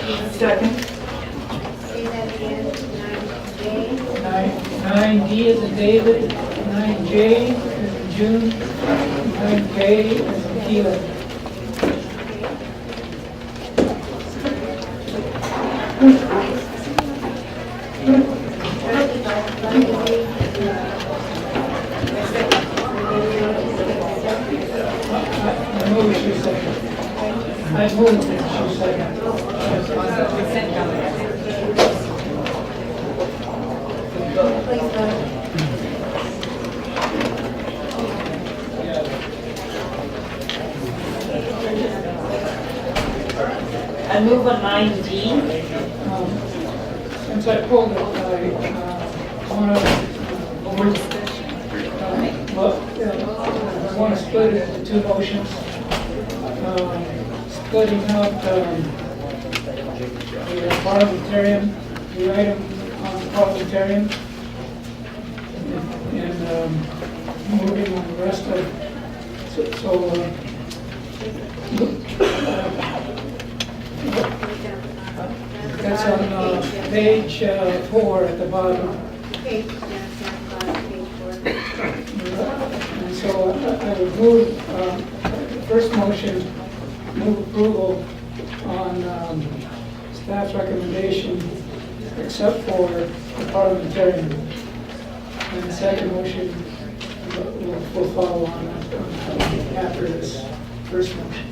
Second. Say that again, 9J. 9D is in David, 9J is in June, 9K is in Keelan. I move she second. I move that she second. Please vote. I move on 9D. Since I pulled it, I want to split it into two motions. Splitting out the parliamentarian, the item on the parliamentarian, and moving on the rest of, that's on page 4 at the bottom. Page, page 4. And so I would move, the first motion, move approval on staff's recommendation except for the parliamentarian. And the second motion will follow on after this first motion.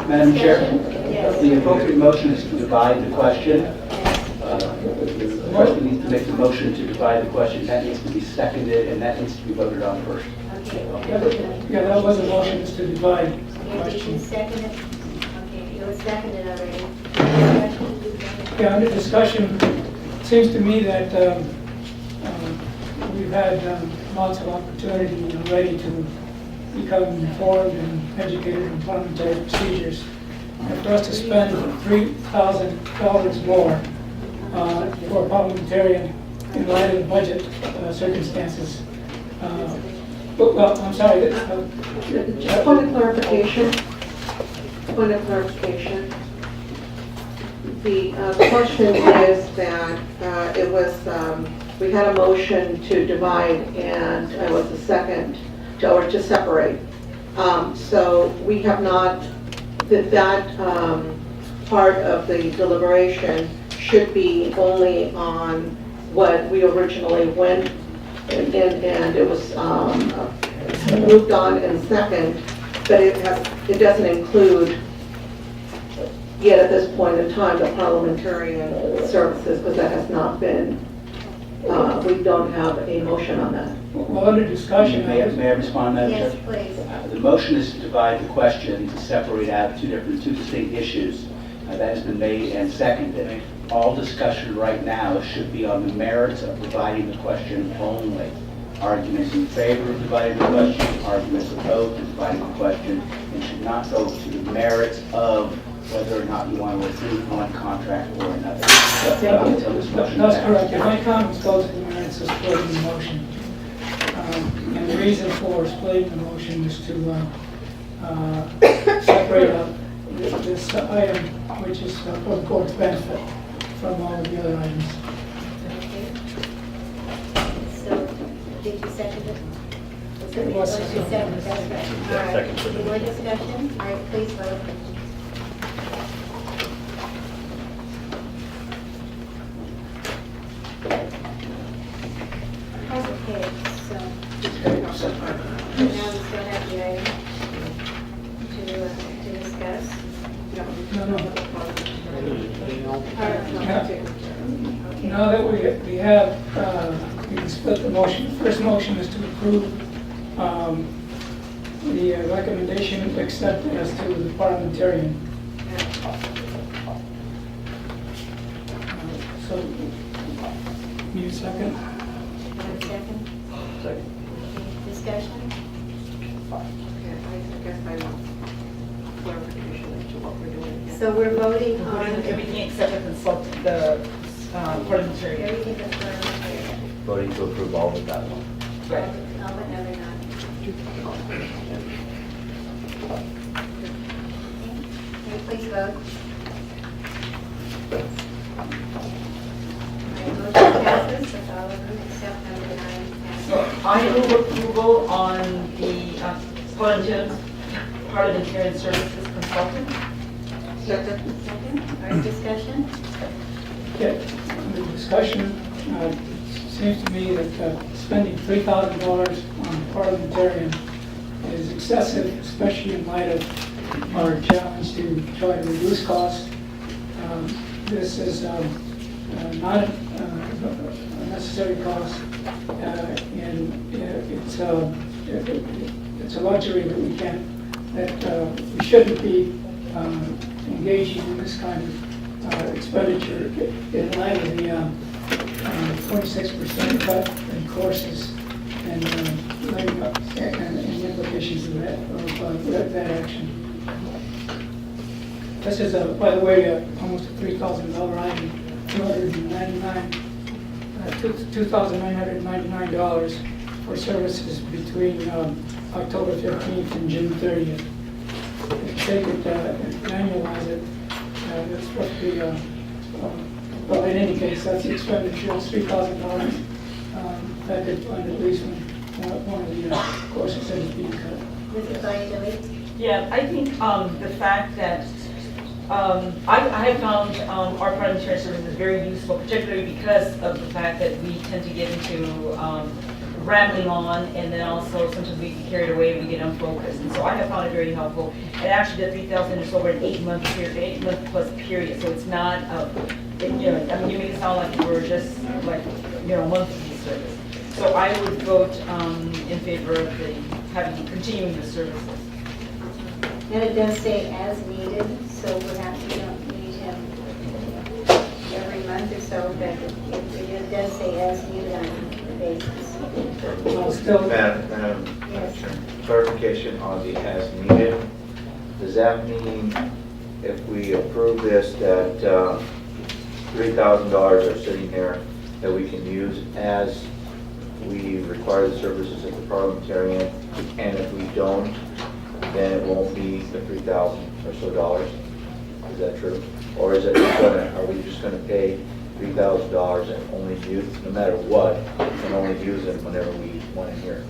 Madam Chair, Yes. the appropriate motion is to divide the question. The person needs to make the motion to divide the question. That needs to be seconded, and that needs to be voted on first. Yeah, that was a motion, is to divide the Okay, did you question. second it? Okay, it was seconded already. Yeah, under discussion, it seems to me that we've had lots of opportunity already to become informed and educated in parliamentary procedures. And for us to spend $3,000 more for a parliamentarian in light of the budget circumstances. Well, I'm sorry. Just point of clarification. Point of clarification. The question is that it was, we had a motion to divide and it was a second to separate. So we have not, that part of the deliberation should be only on what we originally went and it was moved on in second, but it doesn't include yet at this point in time the parliamentarian services, because that has not been, we don't have a motion on that. Well, under discussion, May I respond, Madam Chair? Yes, please. The motion is to divide the question, to separate out two distinct issues. That has been made and seconded. All discussion right now should be on the merits of dividing the question only. Arguments in favor of dividing the question, arguments opposed to dividing the question, and should not go to the merits of whether or not you want to approve one contract or another. That's until this motion that's passes. correct. If my comments go to the merits of splitting the motion. And the reason for splitting the motion is to separate out this item, which is for the court's benefit, from all of the other items. Okay. So, did you second it? It was You seconded, that's right. All right. Any more discussion? All right, please vote. Okay, so now we still have the item to discuss. No. Okay. Now that we have, we can split the motion. The first motion is to approve the recommendation except as to the parliamentarian. So, need a second? One second. Second. Discussion? I guess I want clarification as to what we're doing. So we're voting We're on voting everything except the parliamentarian. everything that's parliamentarian. Voting to approve all of that one. Right. All but other not. please vote. My motion passes with all of them except number 9 passes. I move approval on the parliamentarian services consultant. Second. Second, all right, discussion? Okay, under discussion, it seems to me that spending $3,000 on parliamentarian is excessive, especially in light of our challenge to try to reduce costs. This is not a necessary cost, and it's a luxury that we can't, that we shouldn't be engaging in this kind of expenditure in light of the 26% cut in courses and the implications of that action. This is, by the way, almost a $3,000 item, $2,999 for services between October 15th and June 30th. If you take it and annualize it, that's roughly, well, in any case, that's the expenditure, it's $3,000. That could fund at least one of the courses that is being cut. Mrs. Bynum? Yeah, I think the fact that I have found our parliamentary services very useful, particularly because of the fact that we tend to get into rambling on, and then also sometimes we get carried away and we get unfocused. And so I have found it very helpful. And actually, the 3,000 is over an 8-month period, 8-month plus period. So it's not, you make it sound like we're just like, monthly service. So I would vote in favor of continuing the services. And it does say as needed, so perhaps you don't need him every month or so, but it does say as needed on a basis. Well, still, Madam Yes. Chair, clarification on the as needed. Does that mean if we approve this that $3,000 are sitting there that we can use as we require the services of the parliamentarian, and if we don't, then it won't be the $3,000 or so dollars? Is that true? Or is it are we just gonna pay $3,000 and only use, no matter what, and only use it whenever we want to hear?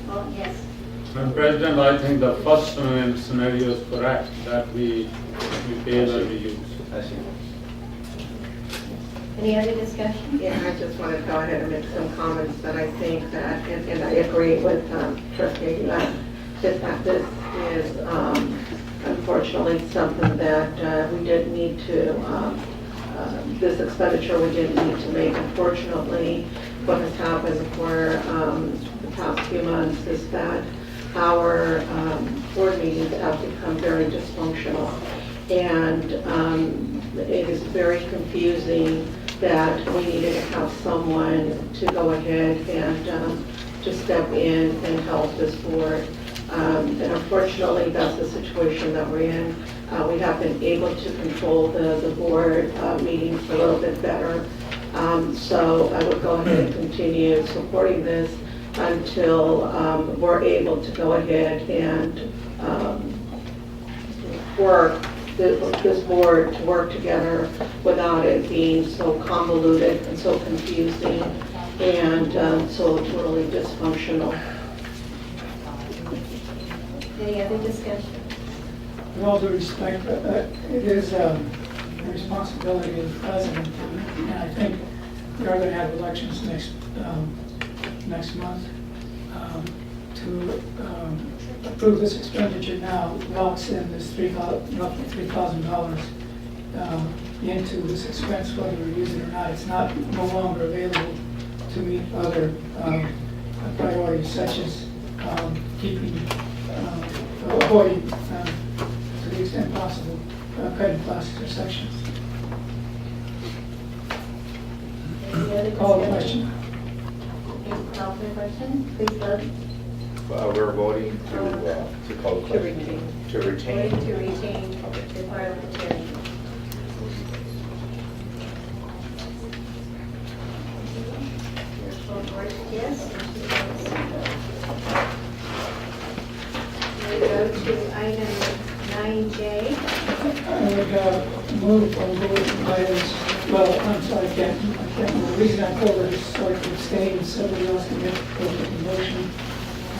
Oh, yes. Madam President, I think the first scenario is correct, that we pay and we use. I see. Any other discussion? Yeah, I just want to go ahead and make some comments that I think that, and I agree with Trustee that this is unfortunately something that we didn't need to, this expenditure we didn't need to make. Unfortunately, what has happened for the past few months is that our board meetings have become very dysfunctional, and it is very confusing that we needed to have someone to go ahead and to step in and help this board. And unfortunately, that's the situation that we're in. We have been able to control the board meetings a little bit better. So I would go ahead and continue supporting this until we're able to go ahead and work this board to work together without it being so convoluted and so confusing and so totally dysfunctional. Any other discussion? with all due respect, it is the responsibility of the president, and I think we are going to have elections next month. To approve this expenditure now locks in this roughly $3,000 into this expense, whether we use it or not. It's no longer available to meet other priorities such as avoiding, to the extent possible, cutting classes or sections. Any other Call the discussion? question. Call for the question, please vote. We're voting to call the question. To retain. Voting to retain the parliamentarian. Yes. We go to item 9J. I would move on both items, well, I'm sorry, I can't, the reason I pulled it is so I can abstain, somebody else can make the motion,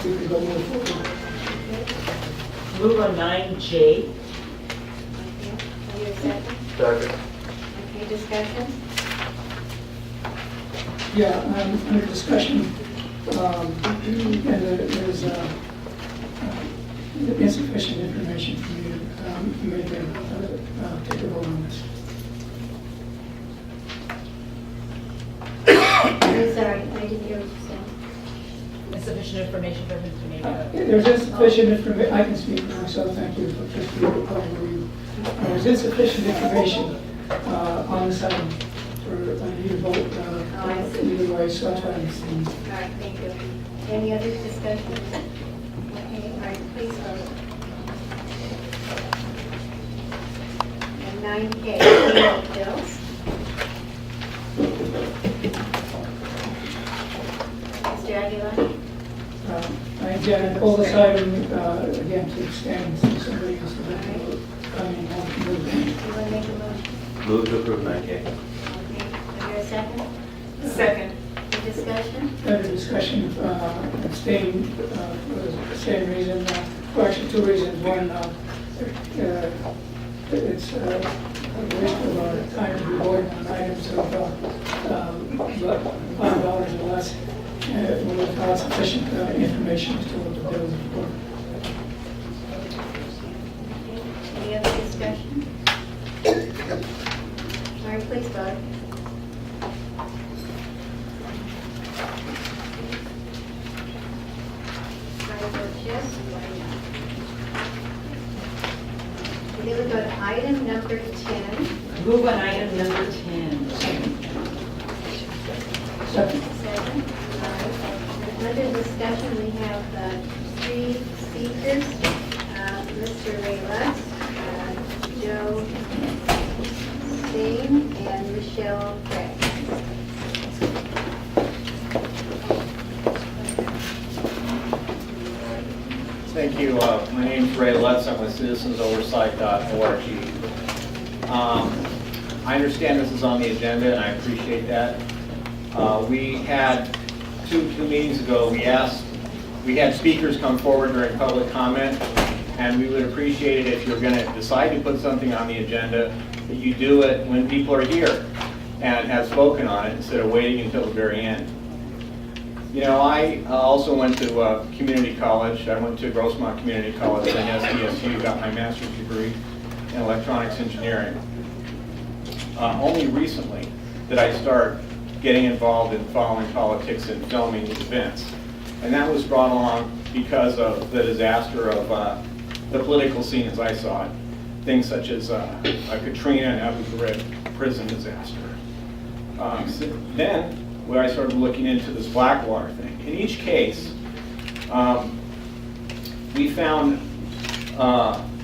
we can go move forward. Move on 9J. Okay, are you a second? Second. Okay, discussion? Yeah, under discussion, and there's insufficient information for me to make a take a vote on this. I'm sorry, I didn't hear what you said. Insufficient information for him to make a... There's insufficient information, I can speak for myself, thank you for just the overview. There's insufficient information on this item for you to vote I see. either way, so that's why I'm abstaining. All right, thank you. Any other discussion? Okay, all right, please vote. And 9K, payment bills. Mr. Aguilar? Again, I pull this item again to abstain, so somebody else to vote. I mean, move. You want to make a motion? Move to approve 9K. Okay, is there a second? Second. Any discussion? Under discussion, abstain for the same reason, well, actually two reasons. One, it's a waste of our time to be voting on items of $5 or less without sufficient information as to what the bills are for. Any other discussion? All right, please vote. I vote yes, one no. Okay, we go to item number 10. Move on item number 10. Second. Second. All right. Under discussion, we have three speakers. Mr. Ray Lutz, Joe Steen, and Michelle Craig. Thank you. My name's Ray Lutz. I'm with citizensoversight.org. I understand this is on the agenda, and I appreciate that. We had two meetings ago, we had speakers come forward during public comment, and we would appreciate it if you're going to decide to put something on the agenda, that you do it when people are here and have spoken on it instead of waiting until the very end. You know, I also went to community college. I went to Grossmont Community College and SDSU, got my master's degree in electronics engineering. Only recently did I start getting involved in following politics and filming events. And that was brought along because of the disaster of the political scene as I saw it. Things such as Katrina and Abu Ghraib prison disaster. Then, when I started looking into this Blackwater thing, in each case, we found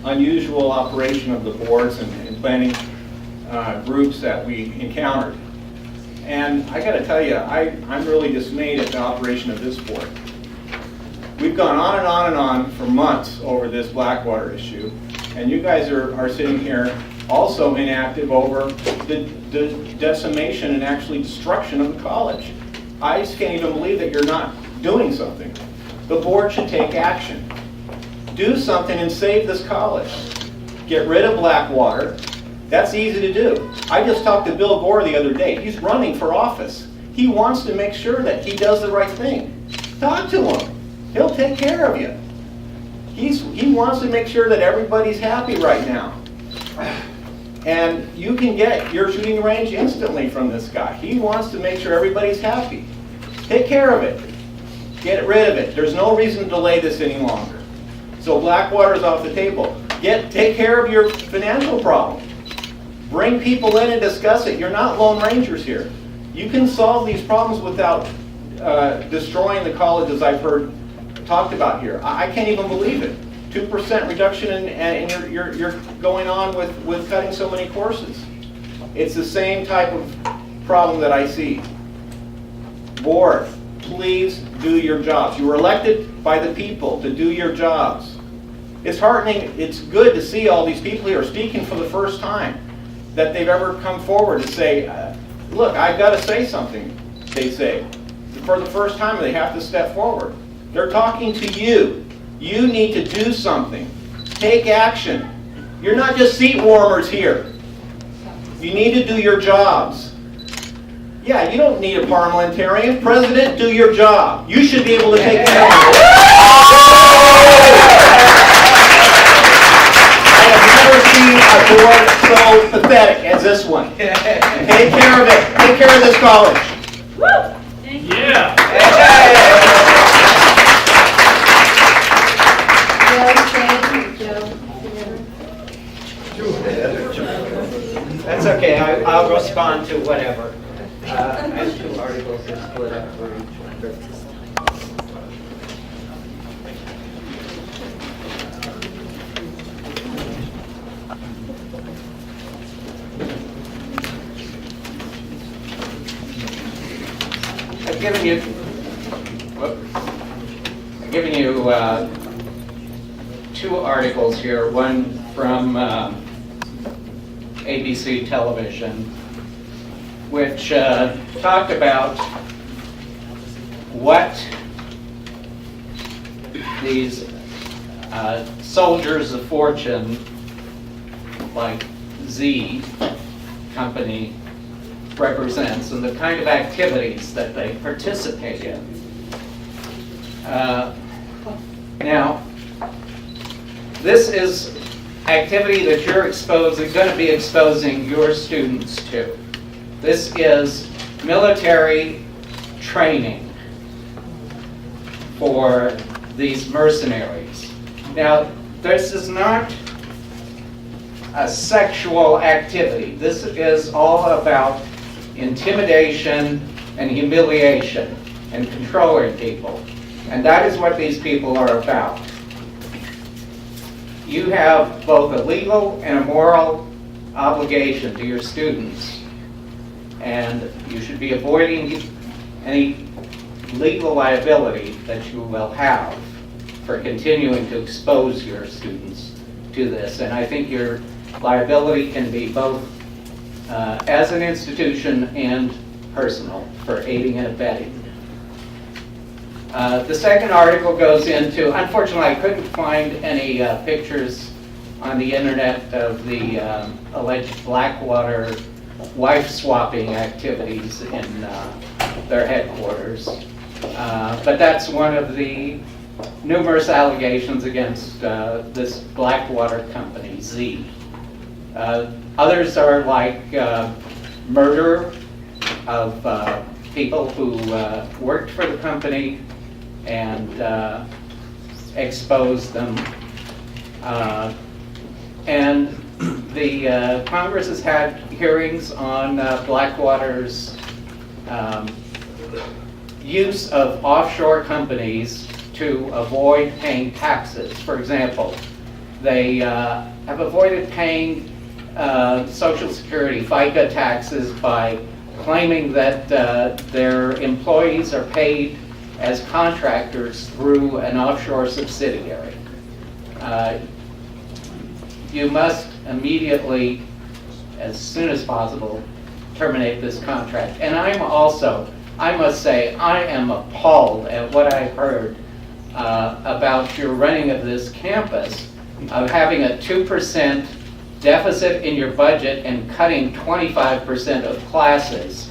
unusual operation of the boards and planning groups that we encountered. And I gotta tell you, I'm really dismayed at the operation of this board. We've gone on and on and on for months over this Blackwater issue, and you guys are sitting here also inactive over the decimation and actually destruction of the college. I just can't even believe that you're not doing something. The board should take action. Do something and save this college. Get rid of Blackwater. That's easy to do. I just talked to Bill Gore the other day. He's running for office. He wants to make sure that he does the right thing. Talk to him. He'll take care of you. He wants to make sure that everybody's happy right now. And you can get your shooting range instantly from this guy. He wants to make sure everybody's happy. Take care of it. Get rid of it. There's no reason to delay this any longer. So Blackwater's off the table. Take care of your financial problem. Bring people in and discuss it. You're not Lone Rangers here. You can solve these problems without destroying the college, as I've heard talked about here. I can't even believe it. 2% reduction and you're going on with cutting so many courses. It's the same type of problem that I see. Board, please do your jobs. You were elected by the people to do your jobs. It's heartening, it's good to see all these people here speaking for the first time, that they've ever come forward to say, look, I've got to say something, they say. For the first time, they have to step forward. They're talking to you. You need to do something. Take action. You're not just seat warmers here. You need to do your jobs. Yeah, you don't need a parliamentarian. President, do your job. You should be able to take care of it. I have never seen a board so pathetic as this one. Take care of it. Take care of this college. Yeah. That's okay, I'll respond to whatever. As 2 articles are split up for each member. I've given you 2 articles here, one from ABC television, which talked about what these soldiers of fortune, like Z company, represents and the kind of activities that they participate in. Now, this is activity that you're going to be exposing your students to. This is military training for these mercenaries. Now, this is not a sexual activity. This is all about intimidation and humiliation and controlling people. And that is what these people are about. You have both a legal and a moral obligation to your students, and you should be avoiding any legal liability that you will have for continuing to expose your students to this. And I think your liability can be both as an institution and personal for aiding and abetting. The second article goes into, unfortunately I couldn't find any pictures on the internet of the alleged Blackwater wife swapping activities in their headquarters. But that's one of the numerous allegations against this Blackwater company, Z. Others are like murder of people who worked for the company and exposed them. And the Congress has had hearings on Blackwater's use of offshore companies to avoid paying taxes. For example, they have avoided paying Social Security, FICA taxes by claiming that their employees are paid as contractors through an offshore subsidiary. You must immediately, as soon as possible, terminate this contract. And I'm also, I must say, I am appalled at what I heard about your running of this campus, of having a 2% deficit in your budget and cutting 25% of classes.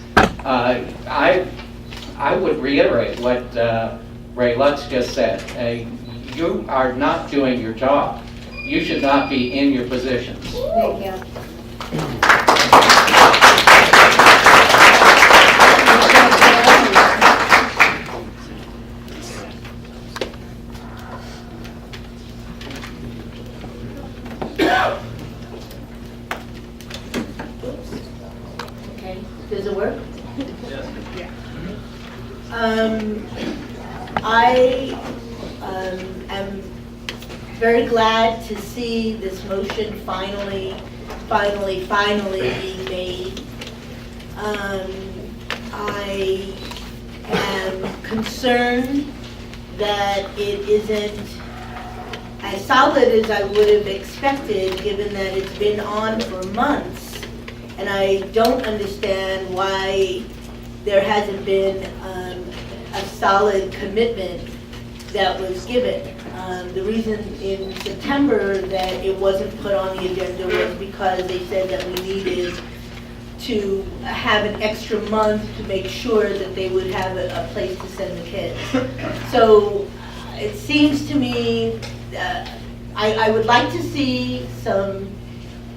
I would reiterate what Ray Lutz just said. You are not doing your job. You should not be in your positions. Thank you. Okay, does it work? I am very glad to see this motion finally being made. I am concerned that it isn't an as solid as I would have expected, given that it's been on for months. And I don't understand why there hasn't been a solid commitment that was given. The reason in September that it wasn't put on the agenda was because they said that we needed to have an extra month to make sure that they would have a place to send the kids. So it seems to me, I would like to see some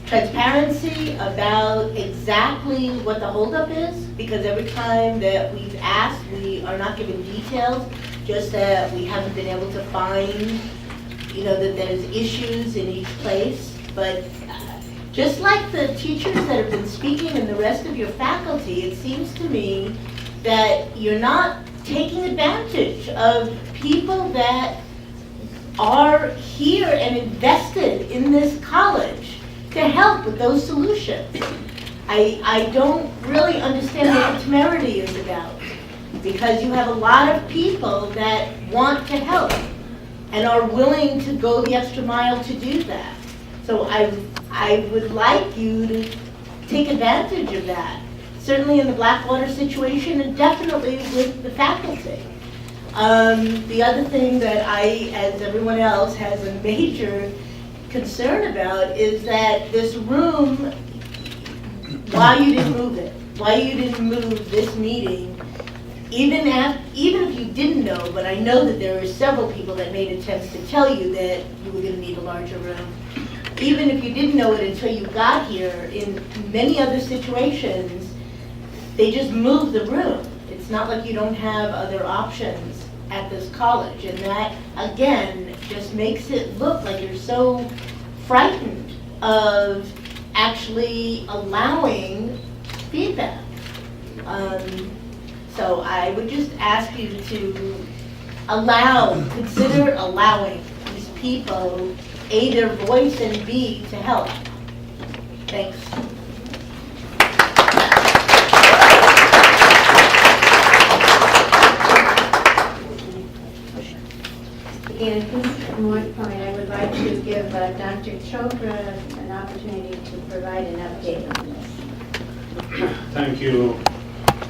transparency about exactly what the holdup is, because every time that we've asked, we are not given details, just that we haven't been able to find, that there's issues in each place. But just like the teachers that have been speaking and the rest of your faculty, it seems to me that you're not taking advantage of people that are here and invested in this college to help with those solutions. I don't really understand what the temerity is about, because you have a lot of people that want to help and are willing to go the extra mile to do that. So I would like you to take advantage of that, certainly in the Blackwater situation and definitely with the faculty. The other thing that I, as everyone else, has a major concern about is that this room, why you didn't move it, why you didn't move this meeting, even if you didn't know, but I know that there were several people that made attempts to tell you that you were going to need a larger room. Even if you didn't know it until you got here, in many other situations, they just move the room. It's not like you don't have other options at this college. And that, again, just makes it look like you're so frightened of actually allowing feedback. So I would just ask you to consider allowing these people, A, their voice, and B, to help. Thanks. And at one point, I would like to give Dr. Chopra an opportunity to provide an update on this. Thank you,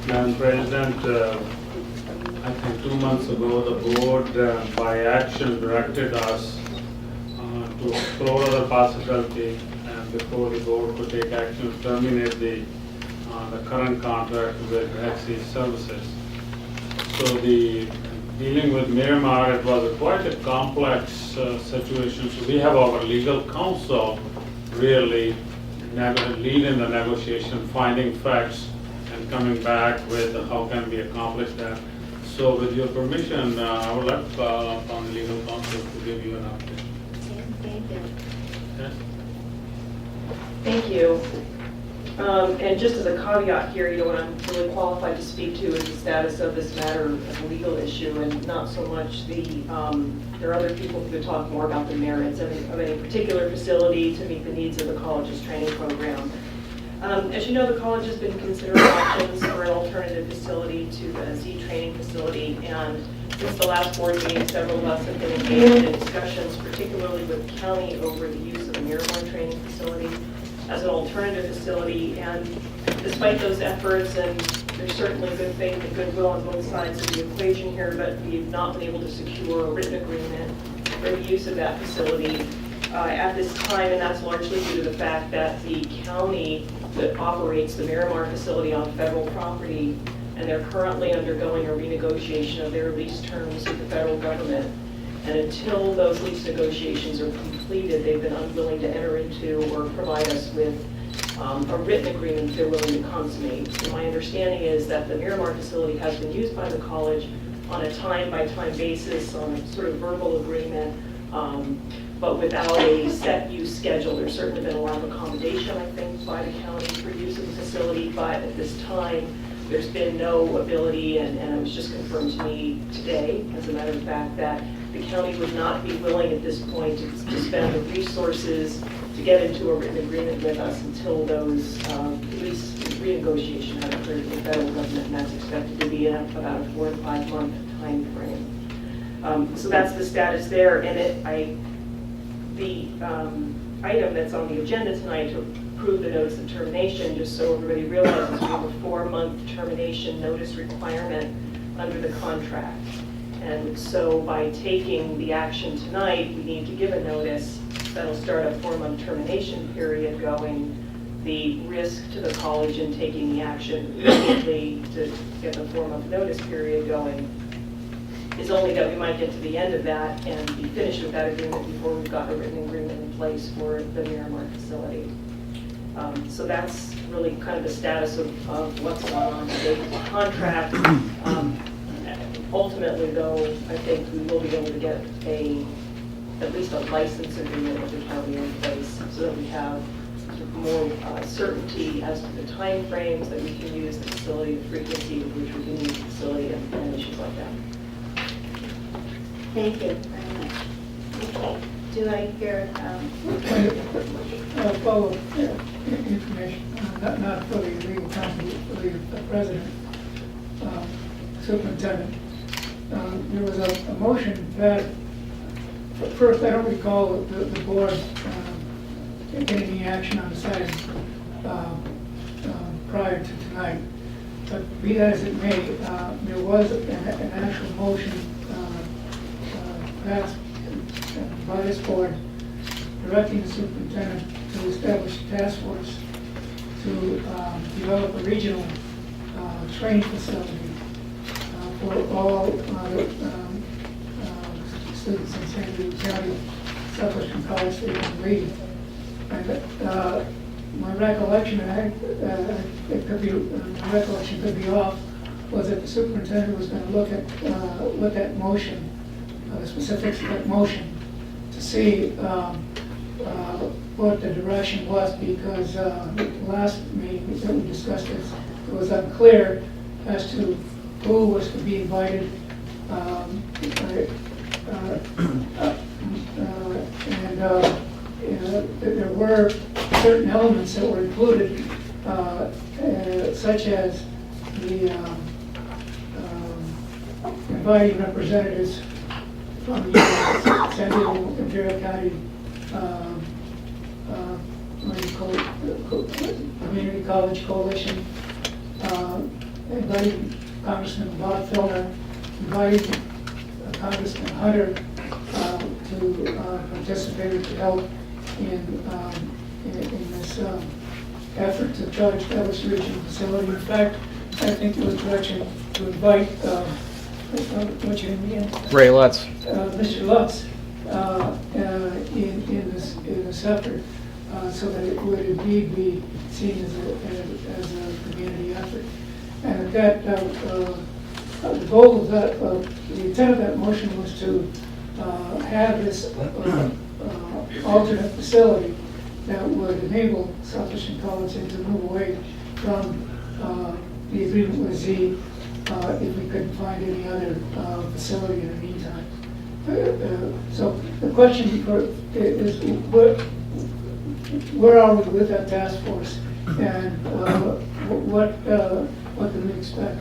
Madam President. I think 2 months ago, the board by action directed us to explore the possibility, and before the board could take action to terminate the current contract with Exi Services. So dealing with Miramar, it was quite a complex situation. So we have our legal counsel really lead in the negotiation, finding facts and coming back with how can we accomplish that. So with your permission, I would like to call upon legal counsel to give you an update. Thank you. Okay? Thank you. And just as a caveat here, what I'm really qualified to speak to is the status of this matter as a legal issue, and not so much there are other people who could talk more about the merits of any particular facility to meet the needs of the college's training program. As you know, the college has been considering options for an alternative facility to the Z training facility, and since the last board meeting, several of us have been engaged in discussions, particularly with the county, over the use of the Miramar training facility as an alternative facility. And despite those efforts, and there's certainly good faith and goodwill on both sides of the equation here, but we've not been able to secure a written agreement for the use of that facility at this time, and that's largely due to the fact that the county that operates the Miramar facility on federal property, and they're currently undergoing a renegotiation of their lease terms with the federal government. And until those lease negotiations are completed, they've been unwilling to enter into or provide us with a written agreement they're willing to consummate. And my understanding is that the Miramar facility has been used by the college on a time-by-time basis, on a sort of verbal agreement, but without a set use schedule. There's certainly been a lot of accommodation, I think, by the county for use of the facility, but at this time, there's been no ability, and it was just confirmed to me today, as a matter of fact, that the county would not be willing at this point to spend the resources to get into a written agreement with us until those lease renegotiation had occurred with the federal government, and that's expected to be in about a 4 to 5 month time frame. So that's the status there, and the item that's on the agenda tonight to approve the notice of termination, just so everybody realizes we have a 4-month termination notice requirement under the contract. And so by taking the action tonight, we need to give a notice that'll start a 4-month termination period going. The risk to the college in taking the action immediately to get the 4-month notice period going is only that we might get to the end of that and be finished with that agreement before we've got a written agreement in place for the Miramar facility. So that's really kind of the status of what's going on today with the contract. Ultimately, though, I think we will be able to get at least a license agreement with the county in place so that we have more certainty as to the time frames that we can use the facility, the frequency with which we can use the facility, and issues like that. Thank you very much. Okay, do I hear, Follow information, not for the legal counsel, for the president, superintendent. There was a motion that, first, I don't recall the board taking any action on this item prior to tonight. But be that as it may, there was an actual motion passed by this board directing the superintendent to establish a task force to develop a regional training facility for all students in San Diego County, Southwestern College, State, and Lee. And my recollection, it could be, my recollection could be off, was that the superintendent was going to look at motion, the specifics of that motion, to see what the direction was, because the last meeting that we discussed this, it was unclear as to who was to be invited, there were certain elements that were included, such as the inviting representatives from the San Diego Imperial County Community College Coalition, inviting Congressman Bob Filner, inviting Congressman Hunter to participate or to help in this effort to try to establish a regional facility. In fact, I think there was direction to invite, what's your name again? Ray Lutz. Mr. Lutz in this effort, so that it would indeed be seen as a community effort. And that the goal of that, the intent of that motion was to have this alternate facility that would enable Southwestern College to move away from the agreement with Z if we couldn't find any other facility in the meantime. So the question is where are we with that task force, and what can we expect?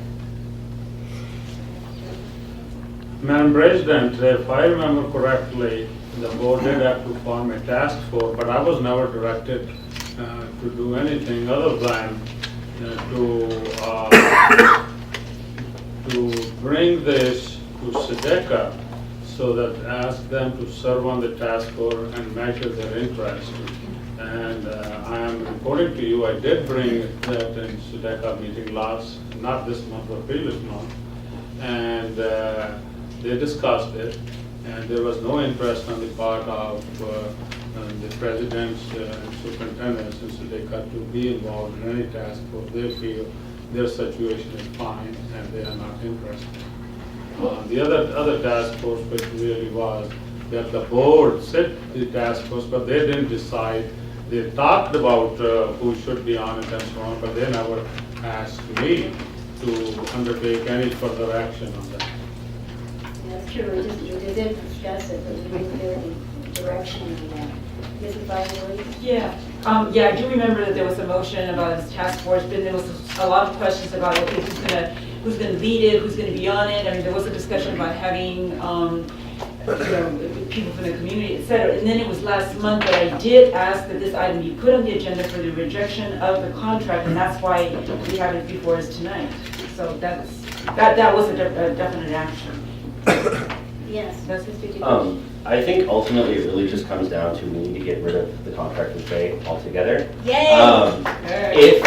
Madam President, if I remember correctly, the board did have to form a task force, but I was never directed to do anything other than to bring this to SEDECA so that ask them to serve on the task force and measure their interest. And I am reporting to you, I did bring that in SEDECA meeting not this month, but previous month, and they discussed it, and there was no interest on the part of the presidents and superintendents in SEDECA to be involved in any task force. They feel their situation is fine and they are not interested. The other task force, which really was that the board set the task force, but they didn't decide. They talked about who should be on it and so on, but they never asked me to undertake any further action on that. that's true, we did discuss it, but we didn't get any direction on that. Mrs. Byerly? Yeah, I do remember that there was a motion about this task force, but there was a lot of questions about, okay, who's gonna lead it, who's gonna be on it. I mean, there was a discussion about having people from the community, et cetera. And then it was last month that I did ask that this item be put on the agenda for the rejection of the contract, and that's why we have it before us tonight. So that was a definite action. Yes, That's- Mr. DeBoer. I think ultimately it really just comes down to we need to get rid of the contract with Bay altogether. Yay! If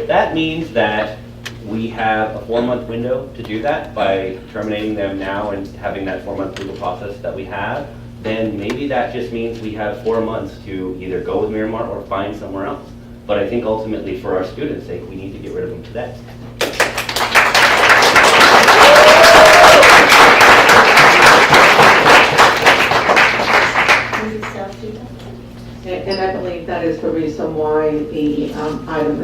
that means that we have a 4-month window to do that by terminating them now and having that 4-month legal process that we have, then maybe that just means we have 4 months to either go with Miramar or find somewhere else. But I think ultimately for our students' sake, we need to get rid of them today. Mrs. Southey? And I believe that is the reason why the item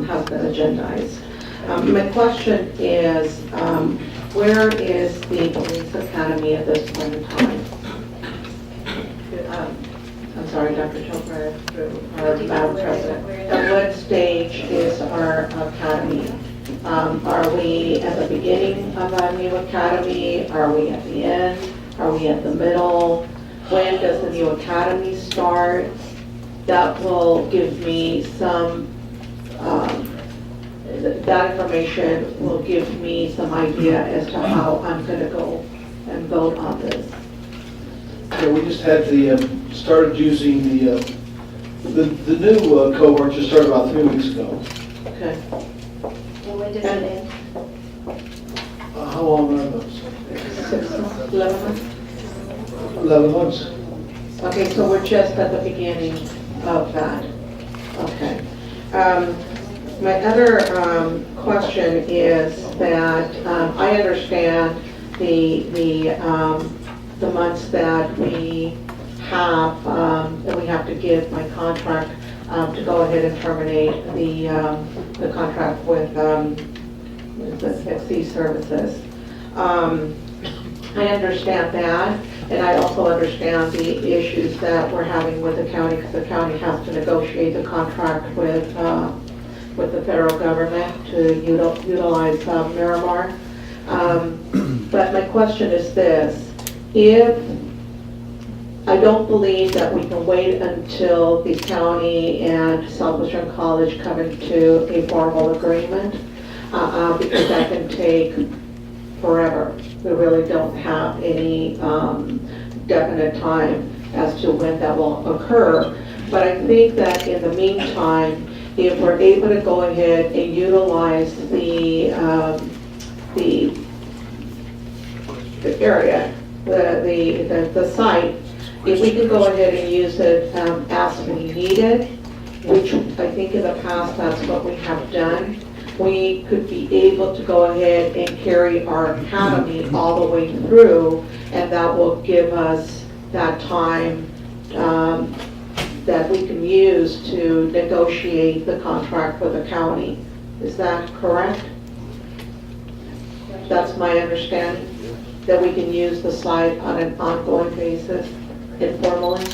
has been agendized. My question is, where is the police academy at this point in time? I'm sorry, Dr. Chopra, Madam President. At what stage is our academy? Are we at the beginning of our new academy? Are we at the end? Are we at the middle? When does the new academy start? That will give me some, that information will give me some idea as to how I'm going to go and vote on this. Yeah, we just had started using the new cohort just started about 3 weeks ago. Okay. And when does it end? How long are those? 6 months, 11 months? 11 months. Okay, so we're just at the beginning of that. Okay. My other question is that I understand the months that we have to give my contract to go ahead and terminate the contract with the SC services. I understand that, and I also understand the issues that we're having with the county, because the county has to negotiate the contract with the federal government to utilize Miramar. But my question is this: I don't believe that we can wait until the county and Southwestern College come into a formal agreement, because that can take forever. We really don't have any definite time as to when that will occur. But I think that in the meantime, if we're able to go ahead and utilize the area, the site, if we can go ahead and use it as we need it, which I think in the past that's what we have done, we could be able to go ahead and carry our academy all the way through, and that will give us that time that we can use to negotiate the contract with the county. Is that correct? That's my understanding, that we can use the site on an ongoing basis informally?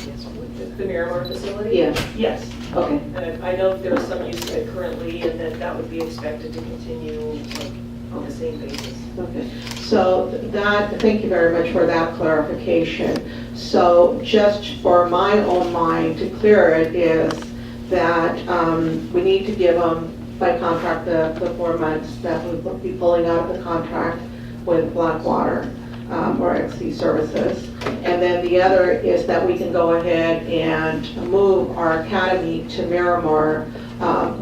The Miramar facility? Yeah. Yes. Okay. And I know there is some use of it currently, and that would be expected to continue like, on the same basis. Okay, so thank you very much for that clarification. So just for my own mind to clear it is that we need to give them by contract the 4 months that we will be pulling out of the contract with Blackwater or XC Services. And then the other is that we can go ahead and move our academy to Miramar,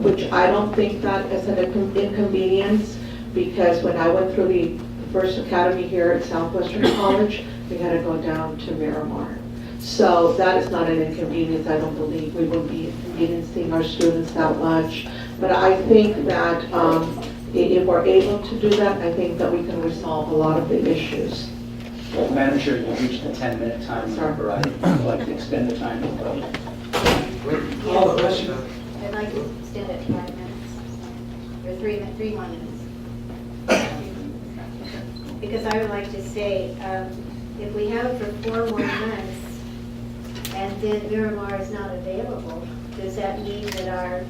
which I don't think that is an inconvenience, because when I went through the first academy here at Southwestern College, we had to go down to Miramar. So that is not an inconvenience. I don't believe we will be inconveniencing our students that much. But I think that if we're able to do that, I think that we can resolve a lot of the issues. Well, Madam Chair, you've reached the 10-minute time limit. I'd like to extend the time. Call the question. I'd like to extend it 5 minutes, or 3 more minutes. Because I would like to say, if we have it for 4 more months, and then Miramar is not available, does that mean that our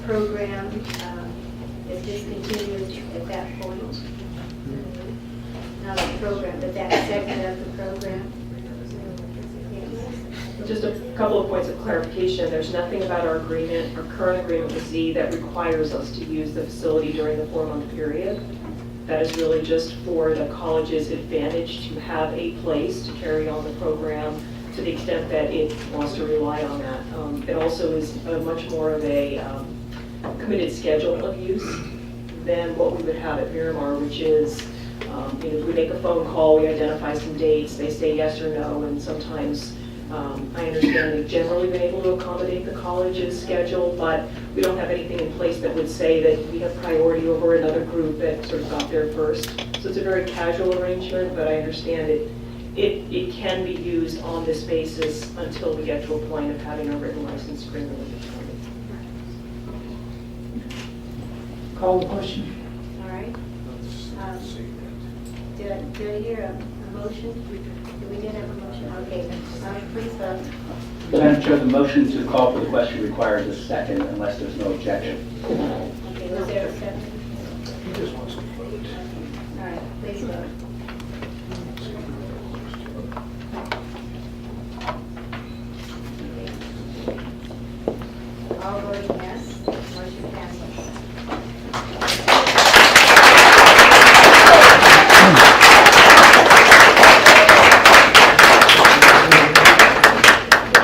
program is discontinued at that point? not the program, but that segment of the program. Yes. Just a couple of points of clarification. There's nothing about our agreement, our current agreement with Z, that requires us to use the facility during the 4-month period. That is really just for the college's advantage to have a place to carry on the program to the extent that it wants to rely on that. It also is a much more of a committed schedule of use than what we would have at Miramar, which is, we make a phone call, we identify some dates, they say yes or no, and sometimes I understand they've generally been able to accommodate the college's schedule, but we don't have anything in place that would say that we have priority over another group that sort of got there first. So it's a very casual arrangement, but I understand it can be used on this basis until we get to a point of having a written license agreement with the county. Call the question. All right. Did I hear a motion? We did have a motion. Okay. All right, please vote. Madam Chair, the motion to call for the question requires a second unless there's no objection. Okay, was there a second? He just wants to vote. All right, please vote. All voting yes, motion passes.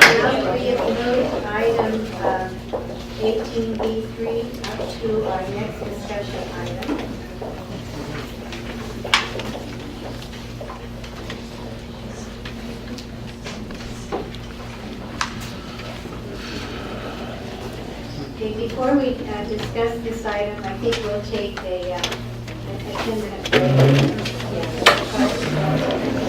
Now we have moved item 18B3 up to our next discussion item. Okay, before we discuss this item, I think we'll take a 10-minute break. Yeah.